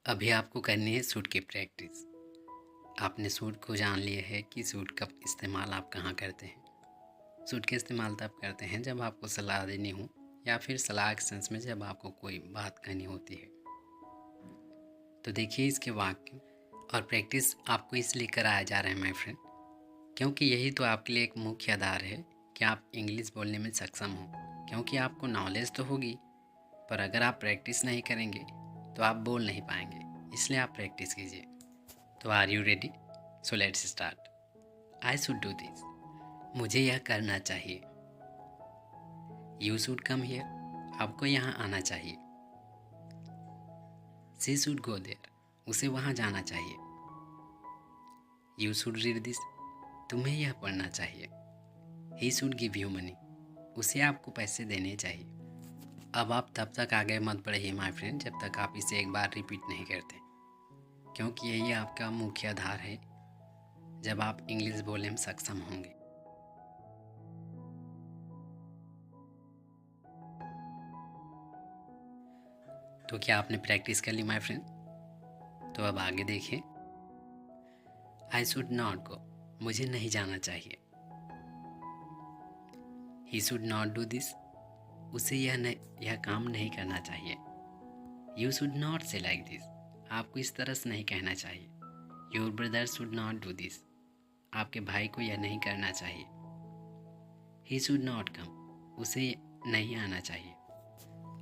अभी आपको करनी है सूट की प्रैक्टिस। आपने सूट को जान लिया है कि सूट का इस्तेमाल आप कहाँ करते हैं। सूट का इस्तेमाल तब करते हैं जब आपको सलाह देनी हो या फिर सलाह के सेंस में जब आपको कोई बात कहनी होती है। तो देखिए इसके वाक्य और प्रैक्टिस आपको इसलिए कराया जा रहा है माय फ्रेंड, क्योंकि यही तो आपके लिए एक मुख्य आधार है कि आप इंग्लिश बोलने में सक्षम हो। क्योंकि आपको नॉलेज तो होगी, पर अगर आप प्रैक्टिस नहीं करेंगे तो आप बोल नहीं पाएंगे। इसलिए आप प्रैक्टिस कीजिए। तो are you ready? So let's start. I should do this, मुझे यह करना चाहिए। यू शुड कम हियर, आपको यहाँ आना चाहिए। शी शुड गो देयर, उसे वहाँ जाना चाहिए। यू शुड रीड दिस, तुम्हें यह पढ़ना चाहिए। He should give you money, उसे आपको पैसे देने चाहिए। अब आप तब तक आगे मत बढ़िए माय फ्रेंड जब तक आप इसे एक बार रिपीट नहीं करते, क्योंकि यही आपका मुख्य आधार है जब आप इंग्लिश बोलने में सक्षम होंगे। तो क्या आपने प्रैक्टिस कर ली माय फ्रेंड? तो अब आगे देखिए। आई शुड नॉट गो, मुझे नहीं जाना चाहिए। He should not do this, उसे यह काम नहीं करना चाहिए। यू शुड नॉट से लाइक दिस, आपको इस तरह से नहीं कहना चाहिए। Your brother should not do this, आपके भाई को यह नहीं करना चाहिए। ही शुड नॉट कम, उसे नहीं आना चाहिए।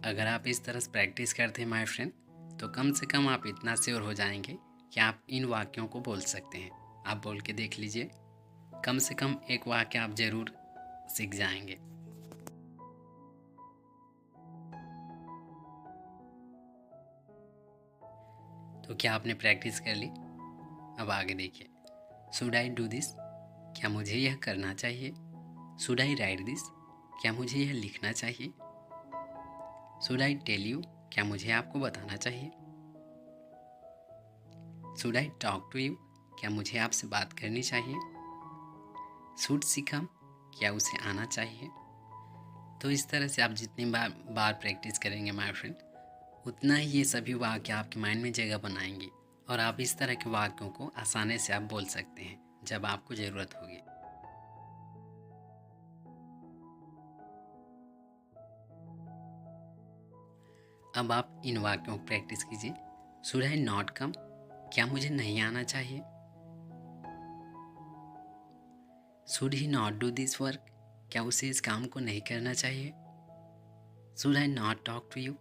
अगर आप इस तरह से प्रैक्टिस करते हैं माय फ्रेंड, तो कम से कम आप इतना श्योर हो जाएंगे कि आप इन वाक्यों को बोल सकते हैं। आप बोल के देख लीजिए, कम से कम एक वाक्य आप ज़रूर सीख जाएंगे। तो क्या आपने प्रैक्टिस कर ली? अब आगे देखिए। शुड आई डू दिस, क्या मुझे यह करना चाहिए। शुड आई राइट दिस, क्या मुझे यह लिखना चाहिए। शुड आई टेल यू, क्या मुझे आपको बताना चाहिए। Should I talk to you, क्या मुझे आपसे बात करनी चाहिए। शुड शी कम, क्या उसे आना चाहिए। तो इस तरह से आप जितनी बार प्रैक्टिस करेंगे माय फ्रेंड, उतना ही ये सभी वाक्य आपके माइंड में जगह बनाएंगे और आप इस तरह के वाक्यों को आसानी से आप बोल सकते हैं जब आपको ज़रूरत होगी। अब आप इन वाक्यों को प्रैक्टिस कीजिए। शुड आई नॉट कम, क्या मुझे नहीं आना चाहिए। Should he not do this work, क्या उसे इस काम को नहीं करना चाहिए। Should I not talk to you,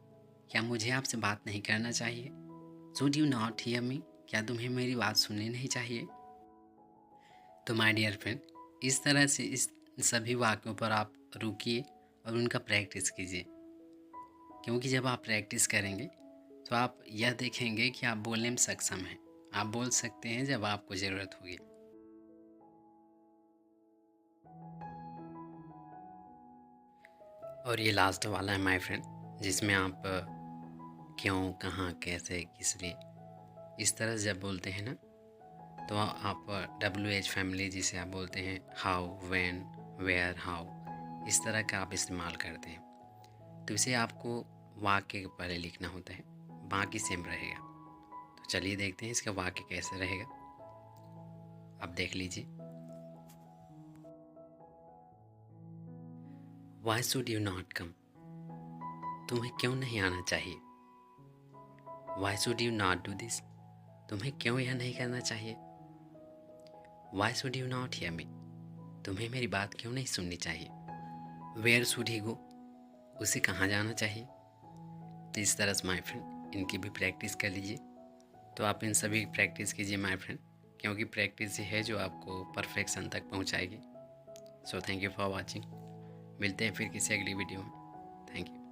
क्या मुझे आपसे बात नहीं करना चाहिए। Should you not hear me, क्या तुम्हें मेरी बात सुननी नहीं चाहिए। तो माय डियर फ्रेंड, इस तरह से इस सभी वाक्यों पर आप रुकिए और उनका प्रैक्टिस कीजिए, क्योंकि जब आप प्रैक्टिस करेंगे तो आप यह देखेंगे कि आप बोलने में सक्षम हैं। आप बोल सकते हैं जब आपको ज़रूरत होगी। और ये लास्ट वाला है माय फ्रेंड, जिसमें आप क्यों, कहाँ, कैसे, किस लिए, इस तरह से जब बोलते हैं ना, तो आप WH फैमिली जिसे आप बोलते हैं, हाउ, व्हेन, वेयर, हाउ, इस तरह का आप इस्तेमाल करते हैं। तो इसे आपको वाक्य के पहले लिखना होता है, बाकी सेम रहेगा। तो चलिए देखते हैं इसका वाक्य कैसे रहेगा। आप देख लीजिए। Why should you not come, तुम्हें क्यों नहीं आना चाहिए। Why should you not do this, तुम्हें क्यों यह नहीं करना चाहिए। Why should you not hear मी, तुम्हें मेरी बात क्यों नहीं सुननी चाहिए। वेयर शुड ही गो, उसे कहाँ जाना चाहिए। तो इस तरह से माय फ्रेंड इनकी भी प्रैक्टिस कर लीजिए। तो आप इन सभी प्रैक्टिस कीजिए माय फ्रेंड, क्योंकि प्रैक्टिस ही है जो आपको परफेक्शन तक पहुंचाएगी। So thank you for watching. मिलते हैं फिर किसी अगली वीडियो में। Thank you.